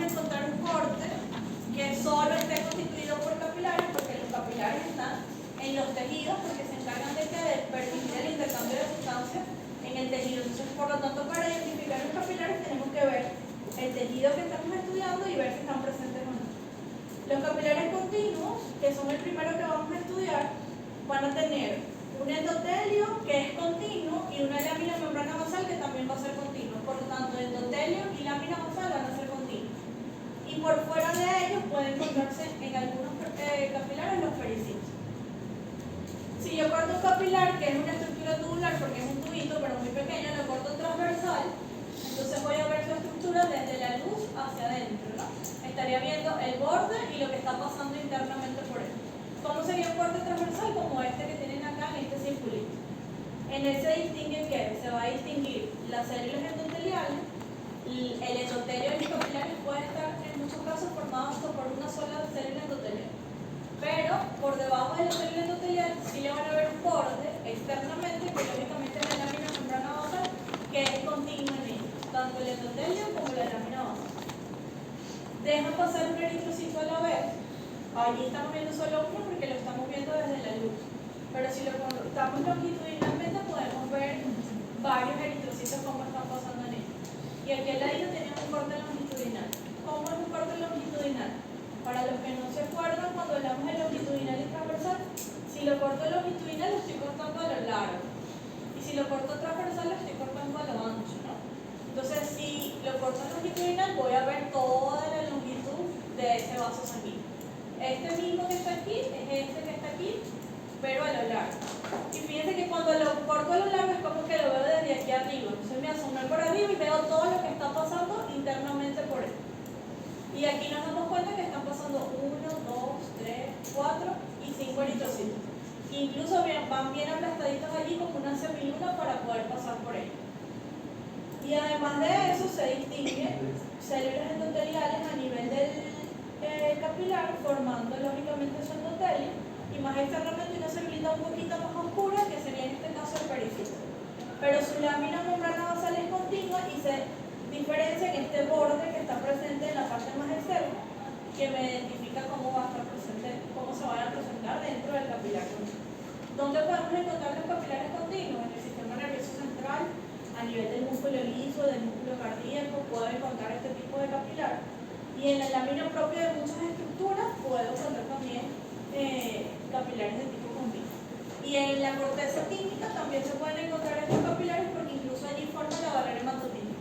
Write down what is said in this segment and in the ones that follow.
a encontrar un corte que solo esté constituido por capilares, porque los capilares están en los tejidos, porque se encargan de permitir el intercambio de sustancias en el tejido. Entonces, por lo tanto, para identificar los capilares tenemos que ver el tejido que estamos estudiando y ver si están presentes o no. Los capilares continuos, que son el primero que vamos a estudiar, van a tener un endotelio que es continuo y una lámina membrana basal que también va a ser continuo. Por lo tanto, endotelio y lámina basal van a ser continuos. Y por fuera de ellos pueden encontrarse en algunos capilares los pericitos. Si yo corto un capilar, que es una estructura tubular porque es un tubito, pero muy pequeño, lo corto transversal, entonces voy a ver su estructura desde la luz hacia adentro, ¿no? Estaría viendo el borde y lo que está pasando internamente por él. ¿Cómo sería un corte transversal? Como este que tienen acá en este circulito. En él se distingue ¿qué? Se va a distinguir las células endoteliales, el endotelio de los capilares puede estar en muchos casos formado hasta por una sola célula endotelial. Pero por debajo de la célula endotelial sí le van a ver un borde externamente, que lógicamente es la lámina membrana basal, que es continua en ella, tanto el endotelio como la lámina basal. Deja pasar un eritrocito a la vez. Allí estamos viendo solo uno porque lo estamos viendo desde la luz. Pero si lo cortamos longitudinalmente podemos ver varios eritrocitos como están pasando en ella. Y aquí al ladito tenemos un corte longitudinal. ¿Cómo es un corte longitudinal? Para los que no se acuerdan, cuando hablamos de longitudinal y transversal, si lo corto longitudinal lo estoy cortando a lo largo. Y si lo corto transversal lo estoy cortando a lo ancho, ¿no? Entonces, si lo corto longitudinal, voy a ver toda la longitud de ese vaso sanguíneo. Este mismo que está aquí es este que está aquí, pero a lo largo. Y fíjense que cuando lo corto a lo largo es como que lo veo desde aquí arriba. Entonces me asomé por arriba y veo todo lo que está pasando internamente por él. Y aquí nos damos cuenta que están pasando 1, 2, 3, 4 y 5 eritrocitos. Incluso van bien aplastaditos allí como una semiluna para poder pasar por él. Y además de eso se distinguen células endoteliales a nivel del capilar, formando lógicamente su endotelio, y más externamente una celulita un poquito más oscura, que sería en este caso el pericito. Pero su lámina membrana basal es continua y se diferencia en este borde que está presente en la parte más externa, que me identifica cómo va a estar presente, cómo se van a presentar dentro del capilar continuo. ¿Dónde podemos encontrar los capilares continuos? En el sistema nervioso central, a nivel del músculo liso, del músculo cardíaco, puedo encontrar este tipo de capilar. Y en la lámina propia de muchas estructuras puedo encontrar también capilares de tipo continuo. Y en la corteza tímica también se pueden encontrar estos capilares porque incluso allí forma la barrera hematotímica.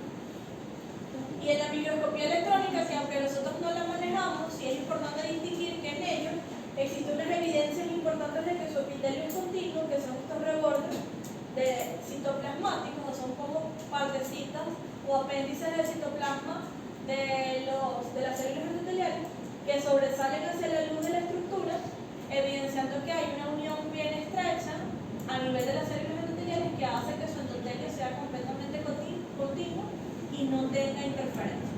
Y en la microscopía electrónica, que aunque nosotros no la manejamos, sí es importante distinguir que en ellos existen unas evidencias importantes de que su epitelio es continuo, que son estos rebordes de citoplasmáticos, o son como partecitas o apéndices del citoplasma de las células endoteliales que sobresalen hacia la luz de la estructura, evidenciando que hay una unión bien estrecha a nivel de las células endoteliales que hace que su endotelio sea completamente continuo y no tenga interferencia.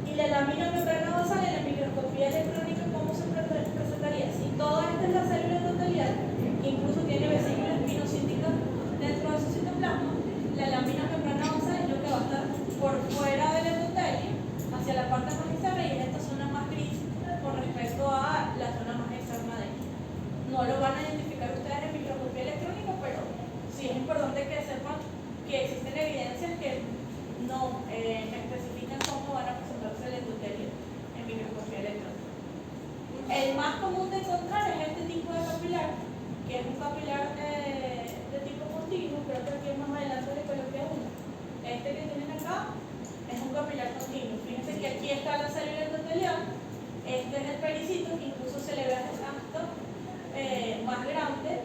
Y la lámina membrana basal en la microscopía electrónica, ¿cómo se presentaría? Si toda esta es la célula endotelial, que incluso tiene vesículas pinocíticas dentro de su citoplasma, la lámina membrana basal es lo que va a estar por fuera del endotelio, hacia la parte más externa, y en esta zona más gris con respecto a la zona más externa de ella. No lo van a identificar ustedes en microscopía electrónica, pero sí es importante que sepan que existen evidencias que no especifican cómo van a presentarse el endotelio en microscopía electrónica. El más común de encontrar es este tipo de capilar, que es un capilar de tipo continuo. Creo que aquí más adelante le coloqué uno. Este que tienen acá es un capilar continuo. Fíjense que aquí está la célula endotelial, este es el pericito, que incluso se le ve exacto más grande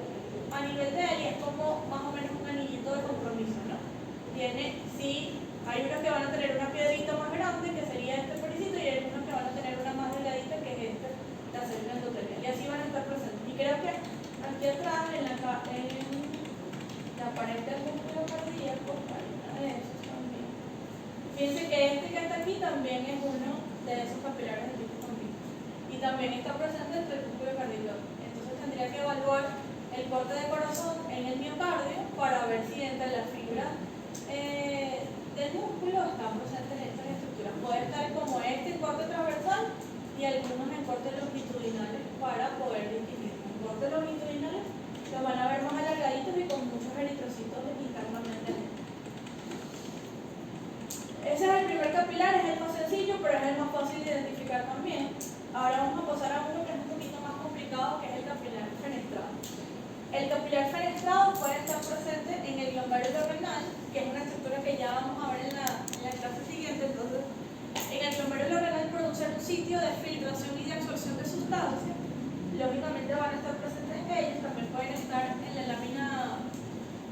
a nivel de él, y es como más o menos un anillito de compromiso, ¿no? Tiene, sí, hay unos que van a tener una piedrita más grande, que sería este pericito, y hay unos que van a tener una más delgadita, que es la célula endotelial, y así van a estar presentes. Y creo que aquí atrás, en la pared del músculo cardíaco, hay una de esos también. Fíjense que este que está aquí también es uno de esos capilares de tipo continuo, y también está presente entre el músculo cardíaco. Entonces tendría que evaluar el corte de corazón en el miocardio para ver si entre las fibras del músculo están presentes estas estructuras estructura. Puede estar como este en corte transversal y algunos en cortes longitudinales para poder distinguir. En cortes longitudinales los van a ver más alargaditos y con muchos eritrocitos internamente. Ese es el primer capilar, es el más sencillo, pero es el más fácil de identificar también. Ahora vamos a pasar a uno que es un poquito más complicado, que es el capilar fenestrado. El capilar fenestrado puede estar presente en el glomérulo renal, que es una estructura que ya vamos a ver en la clase siguiente. Entonces, en el glomérulo renal produce un sitio de filtración y de absorción de sustancias. Lógicamente van a estar presentes en ellos, también pueden estar en la lámina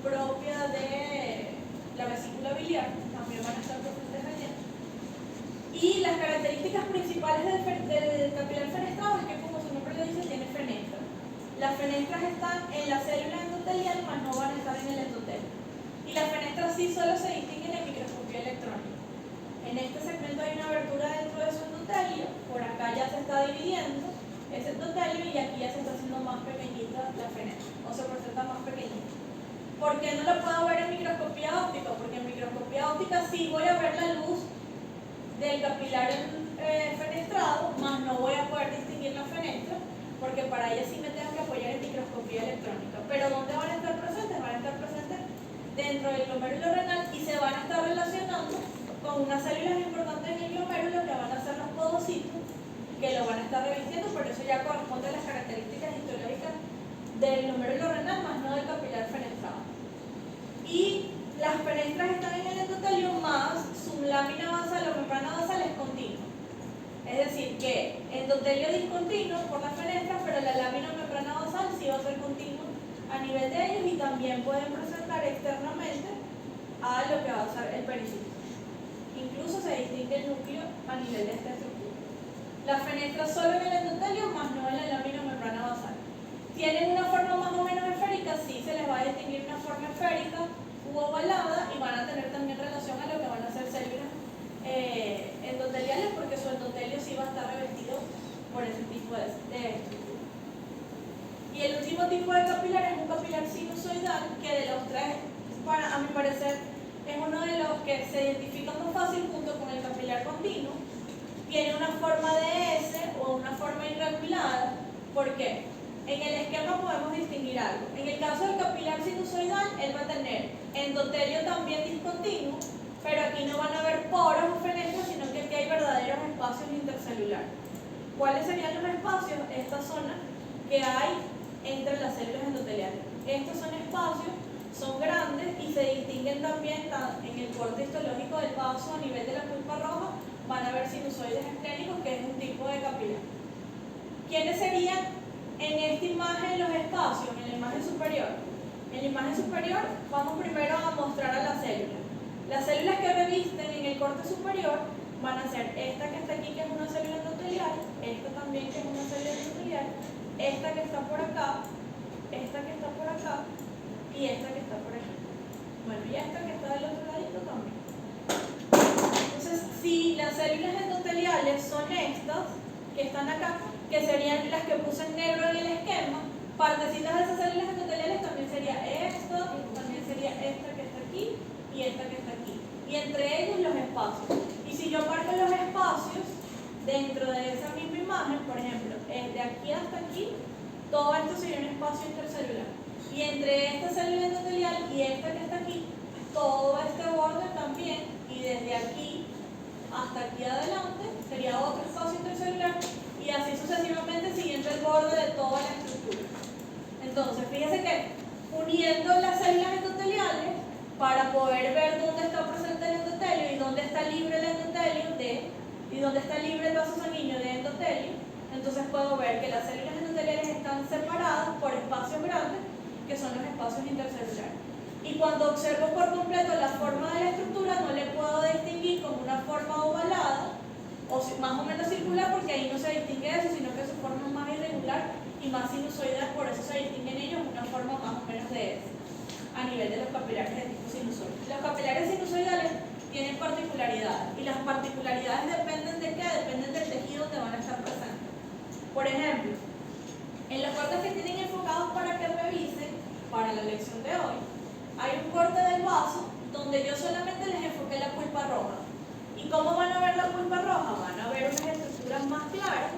propia de la vesícula biliar, también van a estar presentes allá. Y las características principales del capilar fenestrado es que, como su nombre lo dice, tiene fenestra. Las fenestras están en la célula endotelial, mas no van a estar en el endotelio. Y las fenestras sí solo se distinguen en microscopía electrónica. En este segmento hay una abertura dentro de su endotelio, por acá ya se está dividiendo ese endotelio y aquí ya se está haciendo más pequeñita la fenestra, o se presenta más pequeñita. ¿Por qué no lo puedo ver en microscopía óptica? Porque en microscopía óptica sí voy a ver la luz del capilar fenestrado, mas no voy a poder distinguir la fenestra, porque para ella sí me tengo que apoyar en microscopía electrónica. Pero ¿dónde van a estar presentes? Van a estar presentes dentro del glomérulo renal y se van a estar relacionando con unas células importantes en el glomérulo que van a ser los podocitos, que lo van a estar revistiendo, por eso ya corresponde a las características histológicas del glomérulo renal, más no del capilar fenestrado. Y las fenestras están en el endotelio, más su lámina basal o membrana basal es continua. Es decir, que endotelio discontinuo por las fenestras, pero la lámina o membrana basal sí va a ser continua a nivel de ellos y también pueden presentar externamente a lo que va a ser el pericisto. Incluso se distingue el núcleo a nivel de esta estructura. Las fenestras solo en el endotelio, más no en la lámina o membrana basal. ¿Tienen una forma más o menos esférica? Sí, se les va a distinguir una forma esférica u ovalada y van a tener también relación a lo que van a ser células endoteliales, porque su endotelio sí va a estar revestido por ese tipo de estructura. Y el último tipo de capilar es un capilar sinusoidal, que de los tres, a mi parecer, es uno de los que se identifica más fácil junto con el capilar continuo. Tiene una forma de S o una forma irregular. ¿Por qué? En el esquema podemos distinguir algo. En el caso del capilar sinusoidal, él va a tener endotelio también discontinuo, pero aquí no van a haber poros o fenestras, sino que aquí hay verdaderos espacios intercelulares. ¿Cuáles serían los espacios? Esta zona que hay entre las células endoteliales. Estos son espacios, son grandes y se distinguen también en el corte histológico del vaso a nivel de la pulpa roja. Van a haber sinusoides esclénicos, que es un tipo de capilar. ¿Quiénes serían en esta imagen los espacios? En la imagen superior. En la imagen superior vamos primero a mostrar a las células. Las células que revisten en el corte superior van a ser esta que está aquí, que es una célula endotelial, esta también, que es una célula endotelial, esta que está por acá, esta que está por acá y esta que está por aquí. Bueno, y esta que está del otro ladito también. Entonces, si las células endoteliales son estas que están acá, que serían las que puse en negro en el esquema, partecitas de esas células endoteliales también sería esto, también sería esta que está aquí y esta que está aquí. Y entre ellos los espacios. Y si yo marco los espacios dentro de esa misma imagen, por ejemplo, de aquí hasta aquí, todo esto sería un espacio intercelular. Y entre esta célula endotelial y esta que está aquí, todo este borde también, y desde aquí hasta aquí adelante sería otro espacio intercelular, y así sucesivamente siguiendo el borde de toda la estructura. Entonces, fíjense que uniendo las células endoteliales para poder ver dónde está presente el endotelio y dónde está libre el endotelio y dónde está libre el vaso sanguíneo de endotelio, entonces puedo ver que las células endoteliales están separadas por espacios grandes, que son los espacios intercelulares. Y cuando observo por completo la forma de la estructura, no le puedo distinguir como una forma ovalada o más o menos circular, porque ahí no se distingue eso, sino que su forma es más irregular y más sinusoidal, por eso se distinguen ellos una forma más o menos de S a nivel de los capilares de tipo sinusoide. Los capilares sinusoidales tienen particularidades, y las particularidades dependen de qué, dependen del tejido donde van a estar presentes. Por ejemplo, en los cortes que tienen enfocados para que revisen, para la lección de hoy, hay un corte del vaso donde yo solamente les enfoqué la pulpa roja. ¿Y ¿Y cómo van a ver la pulpa roja? Van a ver unas estructuras más claras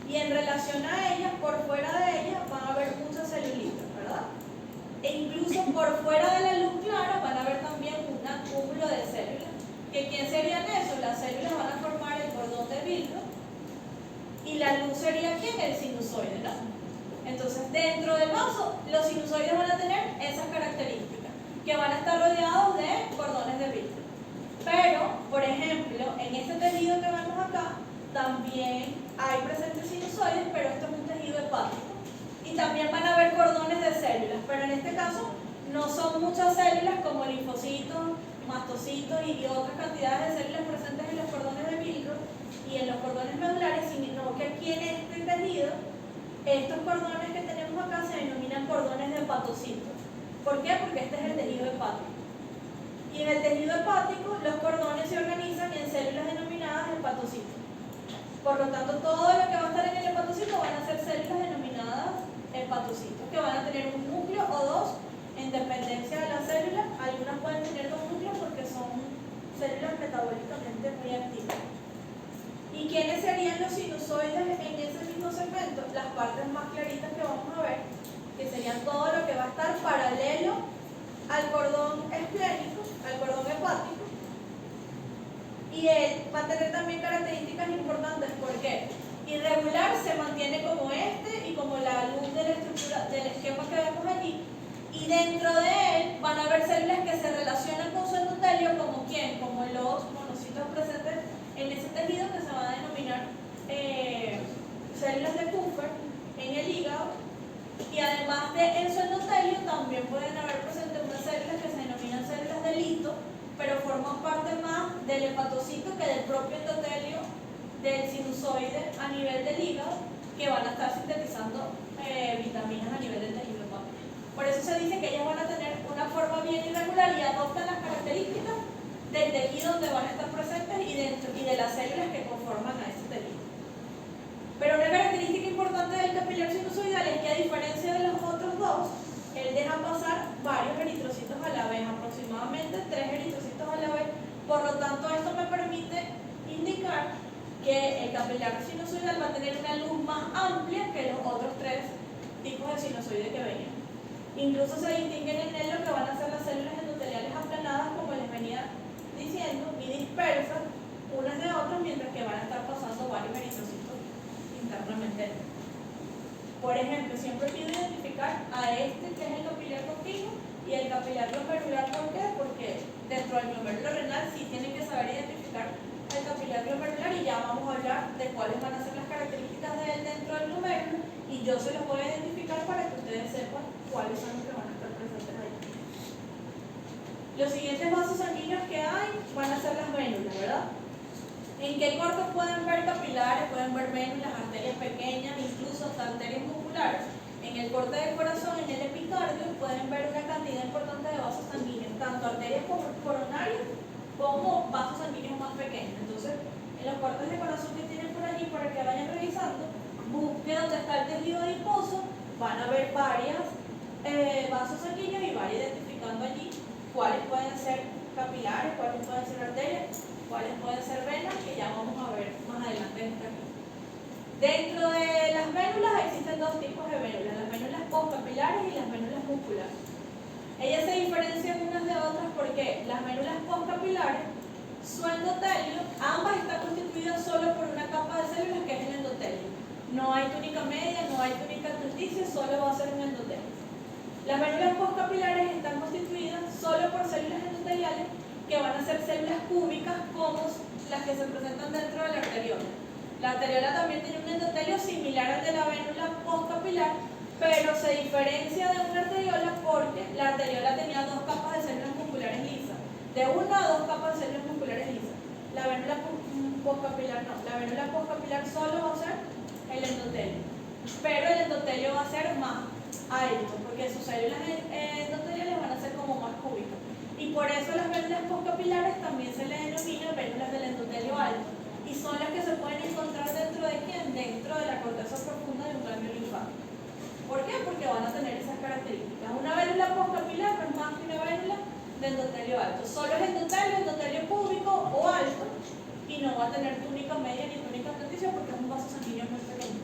y en relación a ellas, por fuera de ellas, van a ver muchas celulitas, ¿verdad? E incluso por fuera de la luz clara van a ver también un cúmulo de células. ¿Que quién serían esos? Las células van a formar el cordón de vidrio y la luz sería ¿quién? El sinusoide, ¿no? Entonces, dentro del vaso, los sinusoides van a tener esas características, que van a estar rodeados de cordones de vidrio. Pero, por ejemplo, en este tejido que vemos acá, también hay presentes sinusoides, pero esto es un tejido hepático. Y también van a haber cordones de células, pero en este caso no son muchas células como linfocitos, mastocitos y otras cantidades de células presentes en los cordones de vidrio y en los cordones medulares, sino que aquí en este tejido, estos cordones que tenemos acá se denominan cordones de hepatocitos. ¿Por qué? Porque este es el tejido hepático. Y en el tejido hepático los cordones se organizan en células denominadas hepatocitos. Por lo tanto, todo lo que va a estar en el hepatocito van a ser células denominadas hepatocitos, que van a tener un núcleo o dos en dependencia de la célula. Algunas pueden tener dos núcleos porque son células metabólicamente muy activas. ¿Y quiénes serían los sinusoides en ese mismo segmento? Las partes más claritas que vamos a ver, que serían todo lo que va a estar paralelo al cordón esplénico, al cordón hepático, y él va a tener también características importantes porque irregular se mantiene como este y como la luz de la estructura del esquema que vemos allí, y dentro de él van a haber células que se relacionan con su endotelio como ¿quién? Como los monocitos presentes en ese tejido, que se van a denominar células de Kupffer en el hígado. Y además de en su endotelio también pueden haber presentes unas células que se denominan células de Lito, pero forman parte más del hepatocito que del propio endotelio del sinusoide a nivel del hígado, que van a estar sintetizando vitaminas a nivel del tejido hepático. Por eso se dice que ellas van a tener una forma bien irregular y adoptan las características del tejido donde van a estar presentes y de las células que conforman a ese tejido. Pero una característica importante del capilar sinusoidal es que, a diferencia de los otros dos, él deja pasar varios eritrocitos a la vez, aproximadamente 3 eritrocitos a la vez. Por lo tanto, esto me permite indicar que el capilar sinusoidal va a tener una luz más amplia que los otros 3 tipos de sinusoide que venían. Incluso se distinguen en él lo que van a ser las células endoteliales aplanadas, como les venía diciendo, y dispersas unas de otras, mientras que van a estar pasando varios eritrocitos internamente. Por ejemplo, siempre pido identificar a este, que es el capilar continuo, y el capilar glomerular. ¿Por qué? Porque dentro del glomérulo renal sí tienen que saber identificar el capilar glomerular, y ya vamos a hablar de cuáles van a ser las características de él dentro del glomérulo, y yo se los voy a identificar para que ustedes sepan cuáles son los que van a estar presentes ahí. Los siguientes vasos sanguíneos que hay van a ser las vénulas, ¿verdad? ¿En qué cortes pueden ver capilares? Pueden ver vénulas, arterias pequeñas, incluso hasta arterias musculares. En el corte del corazón, en el epicardio, pueden ver una cantidad importante de vasos sanguíneos, tanto arterias coronarias como vasos sanguíneos más pequeños. Entonces, en los cortes de corazón que tienen por allí, para que vayan revisando, busquen donde está el tejido adiposo, van a ver varios vasos sanguíneos y van identificando allí cuáles pueden ser capilares, cuáles pueden ser arterias, cuáles pueden ser venas, que ya vamos a ver más adelante en esta clase. Dentro de las vénulas existen dos tipos de vénulas, las vénulas postcapilares y las vénulas musculares. Ellas se diferencian unas de otras porque las vénulas postcapilares, su endotelio, ambas están constituidas solo por una capa de células que es el endotelio. No hay túnica media, no hay túnica intersticia, solo va a ser un endotelio. Las vénulas postcapilares están constituidas solo por células endoteliales que van a ser células cúbicas como las que se presentan dentro de la arteriola. La arteriola también tiene un endotelio similar al de la vénula postcapilar, pero se diferencia de una arteriola porque la arteriola tenía 2 capas de células musculares lisas, de 1 a 2 capas de células musculares lisas. La vénula postcapilar no, la vénula postcapilar solo va a ser el endotelio, pero el endotelio va a ser más alto porque sus células endoteliales van a ser como más cúbicas. Y por eso las vénulas postcapilares también se le denominan vénulas del endotelio alto, y son las que se pueden encontrar dentro de ¿quién? Dentro de la corteza profunda de un ganglio linfático. ¿Por qué? Porque van a tener esas características. Una vénula postcapilar no es más que una vénula de endotelio alto. Solo es endotelio cúbico o alto, y no va a tener túnica media ni túnica adventicia porque es un vaso sanguíneo muy pequeño.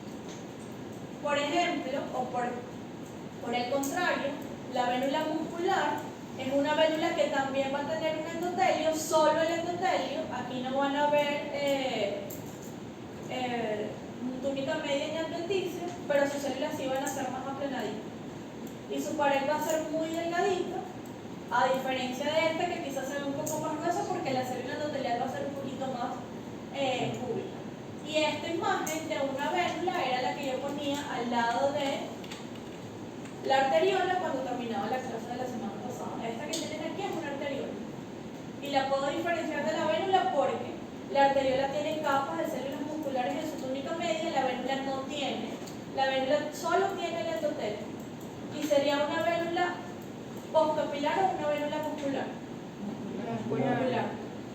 Por ejemplo, o por el contrario, la vélula muscular es una vélula que también va a tener un endotelio, solo el endotelio. Aquí no van a ver túnica media ni adventicia, pero sus células sí van a ser más aplanaditas. Y su pared va a ser muy delgadita, a diferencia de esta que quizás se ve un poco más gruesa porque la célula endotelial va a ser un poquito más cúbica. Y esta imagen de una vélula era la que yo ponía al lado de la arteriola cuando terminaba la clase de la semana pasada. Esta que tienen aquí es una arteriola. Y la puedo diferenciar de la vélula porque la arteriola tiene capas de células musculares en su túnica media, la vélula no tiene. La vélula solo tiene el endotelio. Y sería una vélula postcapilar o una vélula muscular. Muscular.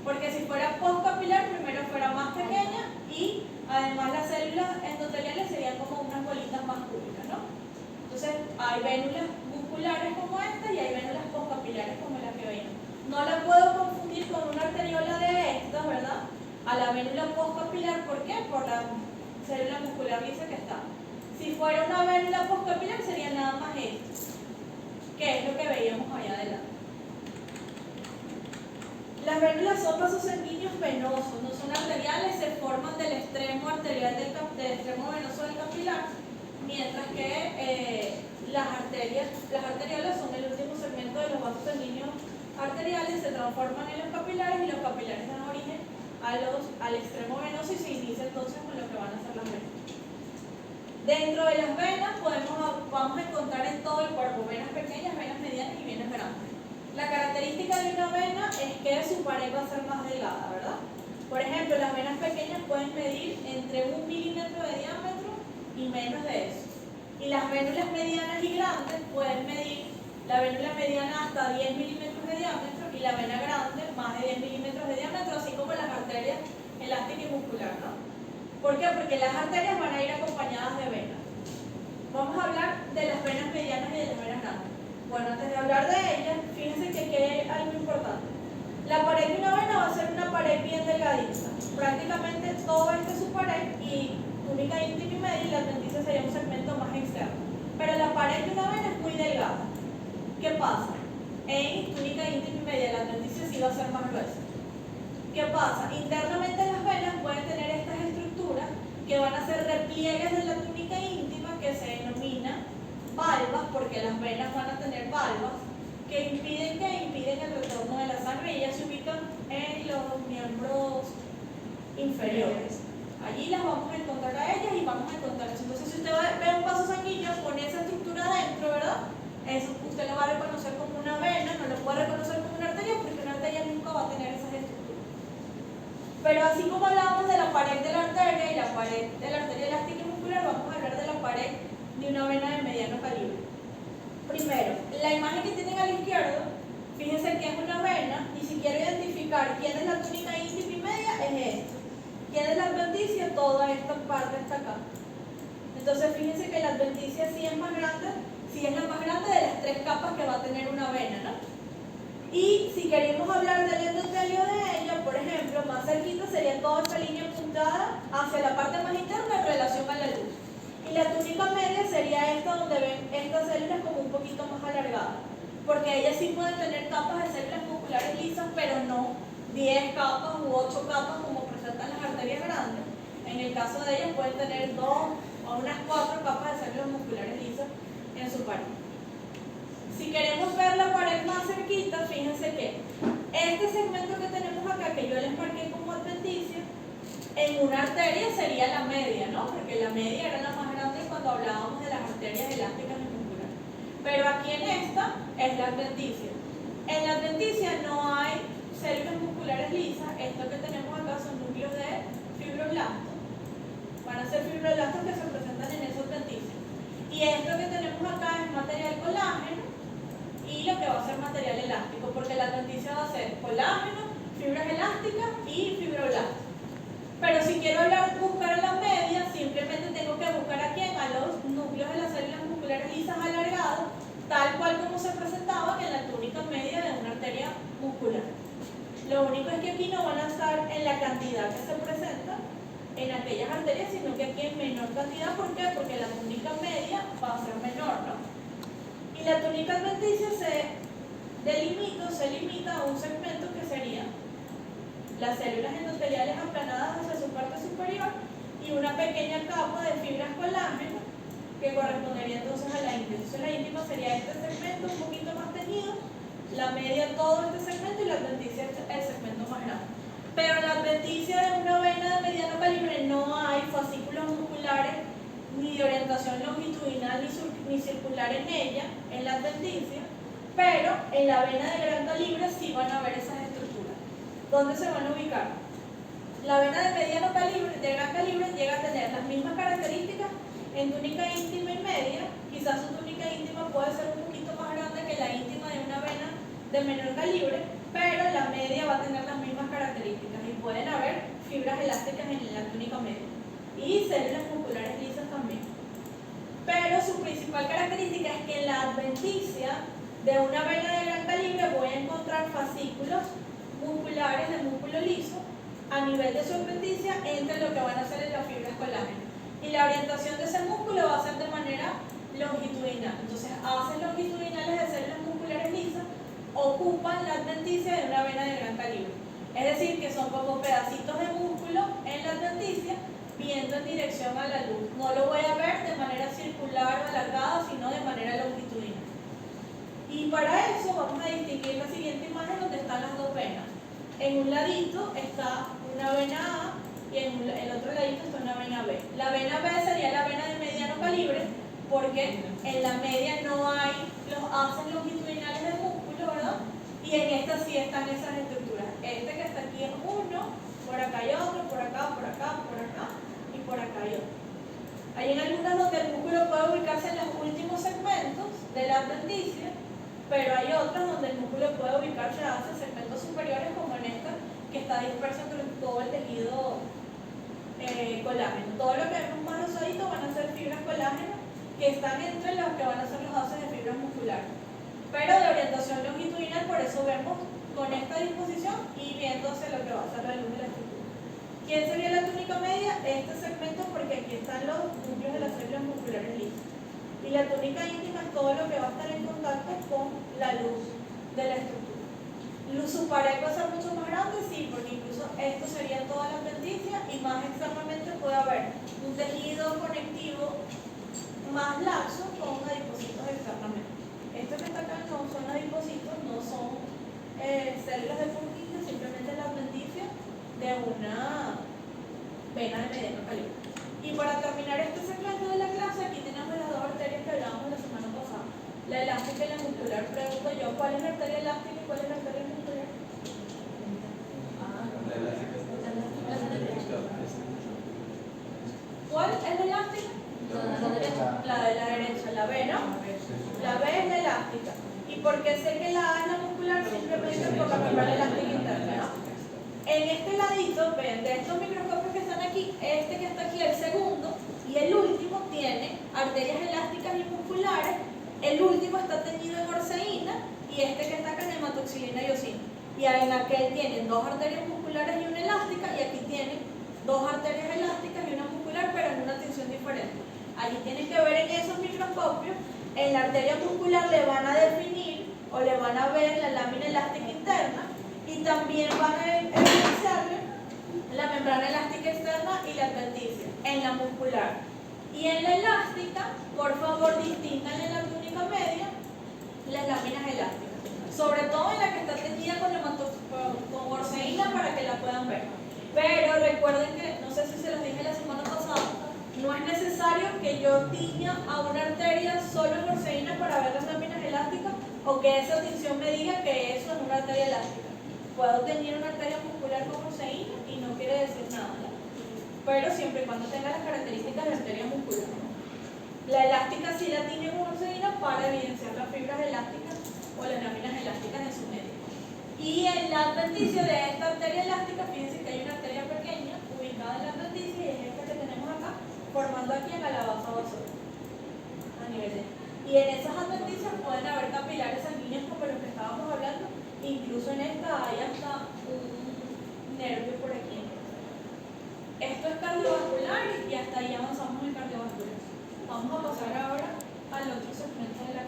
Porque si fuera postcapilar, primero fuera más pequeña y además las células endoteliales serían como unas bolitas más cúbicas, ¿no? Entonces hay vénulas musculares como esta y hay vénulas postcapilares como la que veían. No la puedo confundir con una arteriola de estas, ¿verdad? A la vélula postcapilar, ¿por qué? Por la célula muscular lisa que está. Si fuera una vélula postcapilar sería nada más esto, que es lo que veíamos allá adelante. Las vénulas son vasos sanguíneos venosos, no son arteriales, se forman del extremo arterial del extremo venoso del capilar, mientras que las arteriolas son el último segmento de los vasos sanguíneos arteriales, se transforman en los capilares y los capilares dan origen al extremo venoso y se inicia entonces con lo que van a ser las venas. Dentro de las venas vamos a encontrar en todo el cuerpo venas pequeñas, venas medianas y venas grandes. La característica de una vena es que su pared va a ser más delgada, ¿verdad? Por ejemplo, las venas pequeñas pueden medir entre 1 milímetro de diámetro y menos de eso. Y las vénulas medianas y grandes pueden medir la vélula mediana hasta 10 milímetros de diámetro y la vena grande más de 10 milímetros de diámetro, así como las arterias elástica y muscular, ¿no? ¿Por qué? Porque las arterias van a ir acompañadas de venas. Vamos a hablar de las venas medianas y de las venas grandes. Bueno, antes de hablar de ellas, fíjense que aquí hay algo importante. La pared de una vena va a ser una pared bien delgadita. Prácticamente todo esto es su pared y túnica íntima y media y la adventicia sería un segmento más externo. Pero la pared de una vena es muy delgada. ¿Qué pasa? En túnica íntima y media la adventicia sí va a ser más gruesa. ¿Qué pasa? Internamente las venas pueden tener estas estructuras que van a ser repliegues de la túnica íntima que se denominan valvas, porque las venas van a tener valvas que impiden el retorno de la sangre y ellas se ubican en los miembros inferiores. Allí las vamos a encontrar a ellas y vamos a encontrar eso. Entonces, si usted ve un vaso sanguíneo con esa estructura dentro, ¿verdad? Eso usted lo va a reconocer como una vena, no lo puede reconocer como una arteria porque una arteria nunca va a tener esas estructuras. Pero así como hablábamos de la pared de la arteria y la pared de la arteria elástica y muscular, vamos a hablar de la pared de una vena de mediano calibre. Primero, la imagen que tienen a la izquierda, fíjense que es una vena y si quiero identificar quién es la túnica íntima y media, es esto. ¿Quién es la adventicia? Toda esta parte está acá. Entonces fíjense que la adventicia sí es más grande, sí es la más grande de las tres capas que va a tener una vena, ¿no? Y si queremos hablar del endotelio de ella, por ejemplo, más cerquita sería toda esta línea apuntada hacia la parte más interna en relación a la luz. Y la túnica media sería esta donde ven estas células como un poquito más alargadas, porque ellas sí pueden tener capas de células musculares lisas, pero no 10 capas u 8 capas como presentan las arterias grandes. En el caso de ellas pueden tener 2 o unas 4 capas de células musculares lisas en su pared. Si queremos ver la pared más cerquita, fíjense que este segmento que tenemos acá, que yo les marqué como adventicia, en una arteria sería la media, ¿no? Porque la media era la más grande cuando hablábamos de las arterias elásticas y musculares. Pero aquí en esta es la adventicia. En la adventicia no hay células musculares lisas. Esto que tenemos acá son núcleos de fibroblastos. Van a ser fibroblastos que se presentan en esa adventicia. Y esto que tenemos acá es material colágeno y lo que va a ser material elástico, porque la adventicia va a ser colágeno, fibras elásticas y fibroblastos. Pero si quiero buscar a la media, simplemente tengo que buscar a quién, a los núcleos de las células musculares lisas alargadas, tal cual como se presentaban en la túnica media de una arteria muscular. Lo único es que aquí no van a estar en la cantidad que se presenta en aquellas arterias, sino que aquí en menor cantidad. ¿Por qué? Porque la túnica media va a ser menor, ¿no? Y la túnica adventicia se limita a un segmento que sería las células endoteliales aplanadas hacia su parte superior y una pequeña capa de fibras colágeno que correspondería entonces a la íntima. Entonces la íntima sería este segmento un poquito más teñido, la media todo este segmento y la adventicia el segmento más grande. Pero en la adventicia de una vena de mediano calibre no hay fascículos musculares ni de orientación longitudinal ni circular en ella, en la adventicia, pero en la vena de gran calibre sí van a haber esas estructuras. ¿Dónde se van a ubicar? La vena de mediano calibre, de gran calibre, llega a tener las mismas características en túnica íntima y media. Quizás su túnica íntima puede ser un poquito más grande que la íntima de una vena de menor calibre, pero la media va a tener las mismas características y pueden haber fibras elásticas en la túnica media y células musculares lisas también. Pero su principal característica es que en la adventicia de una vena de gran calibre voy a encontrar fascículos musculares de músculo liso a nivel de su adventicia entre lo que van a ser las fibras colágeno. Y la orientación de ese músculo va a ser de manera longitudinal. Entonces, haces longitudinales de células musculares lisas ocupan la adventicia de una vena de gran calibre. Es decir, que son como pedacitos de músculo en la adventicia viendo en dirección a la luz. No lo voy a ver de manera circular o alargada, sino de manera longitudinal. Y para eso vamos a distinguir la siguiente imagen donde están las dos venas. En un ladito está una vena A y en el otro ladito está una vena B. La vena B sería la vena de mediano calibre porque en la media no hay los haces longitudinales del músculo, ¿verdad? Y en esta sí están esas estructuras. Este que está aquí es uno, por acá hay otro, por acá, por acá, por acá y por acá hay otro. Hay en algunas donde el músculo puede ubicarse en los últimos segmentos de la adventicia, pero hay otras donde el músculo puede ubicarse hacia segmentos superiores, como en esta, que está disperso entre todo el tejido colágeno. Todo lo que vemos más rosadito van a ser fibras colágeno que están entre los que van a ser los haces de fibras musculares. Pero de orientación longitudinal, por eso vemos con esta disposición y viendo hacia lo que va a ser la luz de la estructura. ¿Quién sería la túnica media? Este segmento, porque aquí están los núcleos de las células musculares lisas. Y la túnica íntima es todo lo que va a estar en contacto con la luz de la estructura. Su pared va a ser mucho más grande, sí, porque incluso esto sería toda la adventicia y más externamente puede haber un tejido conectivo más laxo con adipocitos externamente. Esto que está acá no son adipocitos, no son células de Purkinje, simplemente la adventicia de una vena de mediano calibre. Y para terminar este segmento de la clase, aquí tenemos las dos arterias que hablábamos la semana pasada, la elástica y la muscular. Pregunto yo, ¿cuál es la arteria elástica y cuál es la arteria muscular? ¿Cuál es la elástica? La de la derecha, la B, ¿no? La B es la elástica. ¿Y por qué sé que la A es la muscular? Simplemente por la membrana elástica interna, ¿no? En este ladito, ven, de estos microscopios que están aquí, este que está aquí, el segundo, y el último tiene arterias elásticas y musculares. El último está teñido en orceína y este que está acá en hematoxilina y eosina. Y en aquel tienen dos arterias musculares y una elástica, y aquí tienen dos arterias elásticas y una muscular, pero en una tensión diferente. Allí tienen que ver en esos microscopios, en la arteria muscular le van a definir o le van a ver la lámina elástica interna y también van a evidenciarle la membrana elástica externa y la adventicia en la muscular. Y en la elástica, por favor, distingan en la túnica media las láminas elásticas, sobre todo en la que está teñida con orceína para que la puedan ver. Pero recuerden que, no sé si se los dije la semana pasada, no es necesario que yo tiña a una arteria solo en orceína para ver las láminas elásticas o que esa tinción me diga que eso es una arteria elástica. Puedo teñir una arteria muscular con orceína y no quiere decir nada, ¿no? Pero siempre y cuando tenga las características de arteria muscular, ¿no? La elástica sí la tiño con orceína para evidenciar las fibras elásticas o las láminas elásticas en su medio. Y en la adventicia de esta arteria elástica, fíjense que hay una arteria pequeña ubicada en la adventicia y es esta que tenemos acá, formando aquí en la base basal, a nivel de. Y en esas adventicias pueden haber capilares sanguíneos como los que estábamos hablando, incluso en esta hay hasta un y hasta ahí avanzamos en cardiovascular. Vamos a pasar ahora al otro segmento de la